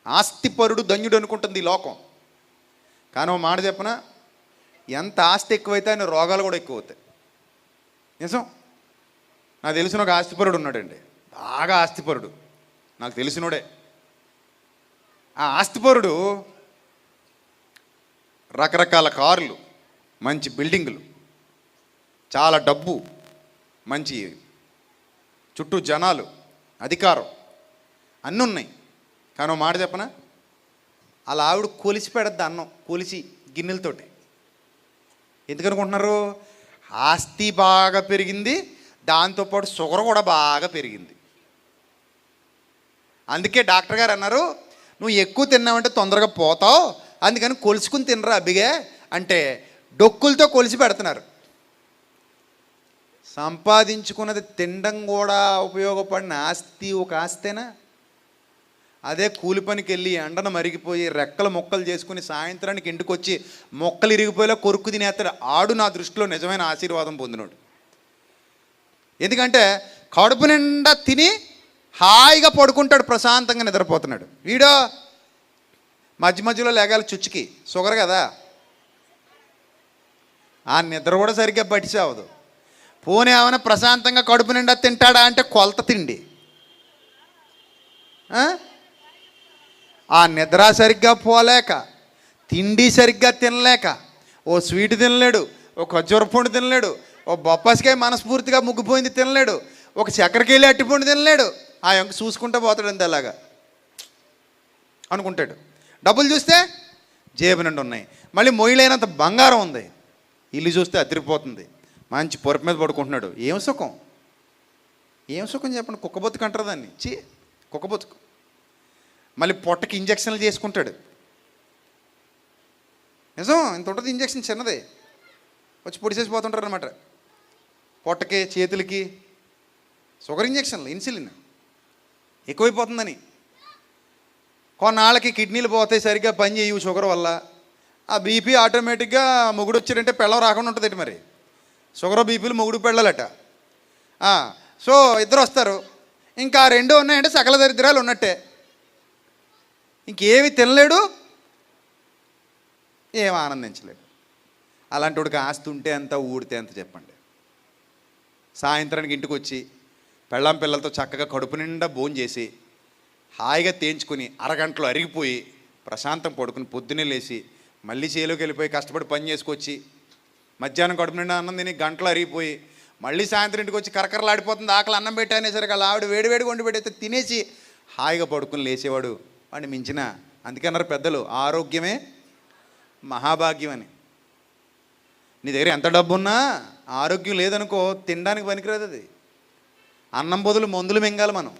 ఆస్తిపరుడు ధన్యుడు అనుకుంటుంది ఈ లోకం. కానీ ఓ మాట చెప్పనా, ఎంత ఆస్తి ఎక్కువైతే ఆయన రోగాలు కూడా ఎక్కువ అవుతాయి. నిజం. నాకు తెలిసిన ఒక ఆస్తిపరుడు ఉన్నాడండి, బాగా ఆస్తిపరుడు, నాకు తెలిసినోడే. ఆ ఆస్తిపరుడు రకరకాల కార్లు, మంచి బిల్డింగులు, చాలా డబ్బు, మంచి చుట్టూ జనాలు, అధికారం అన్నీ ఉన్నాయి. కానీ మాట చెప్పనా, అలా ఆవిడ కొలిసి పెడద్ది అన్నం, కొలిసి గిన్నెలతోటి. ఎందుకనుకుంటున్నారు? ఆస్తి బాగా పెరిగింది, దాంతోపాటు షుగర్ కూడా బాగా పెరిగింది. అందుకే డాక్టర్ గారు అన్నారు, నువ్వు ఎక్కువ తిన్నావంటే తొందరగా పోతావు, అందుకని కొలుసుకుని తినరా అబ్బిగే అంటే డొక్కులతో కొలిసి పెడుతున్నారు. సంపాదించుకున్నది తినడం కూడా ఉపయోగపడిన ఆస్తి ఒక ఆస్తేనా? అదే కూలి పనికి వెళ్ళి ఎండను మరిగిపోయి రెక్కలు మొక్కలు చేసుకుని సాయంత్రానికి ఇంటికి వచ్చి మొక్కలు ఇరిగిపోయేలా కొరుక్కు తినేస్తాడు. ఆడు నా దృష్టిలో నిజమైన ఆశీర్వాదం పొందినోడు. ఎందుకంటే కడుపు నిండా తిని హాయిగా పడుకుంటాడు, ప్రశాంతంగా నిద్రపోతున్నాడు. వీడో మధ్య మధ్యలో లేగాలి చుచ్చుకి, షుగర్ కదా, ఆ నిద్ర కూడా సరిగ్గా పట్టిసావదు. పోనీ ఏమైనా ప్రశాంతంగా కడుపు నిండా తింటాడా అంటే కొలత తిండి. ఆ నిద్ర సరిగ్గా పోలేక, తిండి సరిగ్గా తినలేక, ఓ స్వీట్ తినలేడు, ఒక ఖర్జూర పండు తినలేడు, ఓ బొప్పాసికాయ మనస్ఫూర్తిగా ముగ్గిపోయింది తినలేడు, ఒక చక్కెరకేళి అట్టిపండు తినలేడు. ఆ యొక్క చూసుకుంటూ పోతాడు అంతే, అలాగా అనుకుంటాడు. డబ్బులు చూస్తే జేబు నుండి ఉన్నాయి, మళ్ళీ మొయ్యలేనంత బంగారం ఉంది, ఇల్లు చూస్తే అదిరిపోతుంది, మంచి పొరపు మీద పడుకుంటున్నాడు. ఏం సుఖం, ఏం సుఖం చెప్పండి? కుక్క బతుకు అంటారు దాన్ని, కుక్క బతుకు. మళ్ళీ పొట్టకి ఇంజక్షన్లు చేసుకుంటాడు. నిజం, ఇంత ఉంటుంది ఇంజక్షన్, చిన్నదే, వచ్చి పొడిసేసిపోతుంటారు అనమాట. పొట్టకి చేతులకి షుగర్ ఇంజక్షన్లు, ఇన్సులిన్ ఎక్కువైపోతుందని. కొన్నాళ్ళకి కిడ్నీలు పోతాయి, సరిగ్గా పని చేయవు షుగర్ వల్ల. ఆ బీపీ ఆటోమేటిక్గా మొగుడు వచ్చాడంటే పెళ్ళం రాకుండా ఉంటుంది. మరి షుగర్ బీపీలు మొగుడు పెళ్ళాలట. సో ఇద్దరు వస్తారు, ఇంకా రెండు ఉన్నాయంటే సకల దరిద్రాలు ఉన్నట్టే. ఇంకేమి తినలేడు, ఏం ఆనందించలేడు. అలాంటి వాడికి ఆస్తి ఉంటే ఎంత, ఊడితే ఎంత చెప్పండి. సాయంత్రానికి ఇంటికి వచ్చి పెళ్ళాం పిల్లలతో చక్కగా కడుపు నిండా భోజనం చేసి హాయిగా తేంచుకొని అరగంటలో అరిగిపోయి ప్రశాంతం పడుకుని పొద్దున్నే లేచి మళ్ళీ చేలోకి వెళ్ళిపోయి కష్టపడి పని చేసుకొచ్చి మధ్యాహ్నం కడుపు నిండా అన్నం తిని గంటలు అరిగిపోయి మళ్ళీ సాయంత్రం ఇంటికి వచ్చి కరకరలాడిపోతుంది, ఆకలి అన్నం పెట్టనేసరికి అలా ఆవిడ వేడివేడిగా వండి పెడితే తినేసి హాయిగా పడుకుని లేచేవాడు వాడిని మించిన. అందుకే అన్నారు పెద్దలు, ఆరోగ్యమే మహాభాగ్యం అని. నీ దగ్గర ఎంత డబ్బు ఉన్నా ఆరోగ్యం లేదనుకో తినడానికి పనికిరాదు. అది అన్నం బదులు మందులు మింగాలి మనం,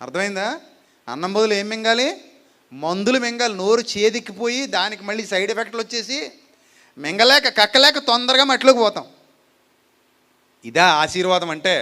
అర్థమైందా? అన్నం బదులు ఏం మింగాలి? మందులు మింగాలి. నోరు చేదిక్కిపోయి దానికి మళ్ళీ సైడ్ ఎఫెక్ట్లు వచ్చేసి మింగలేక కక్కలేక తొందరగా మట్టిలోకి పోతాం. ఇదా ఆశీర్వాదం అంటే?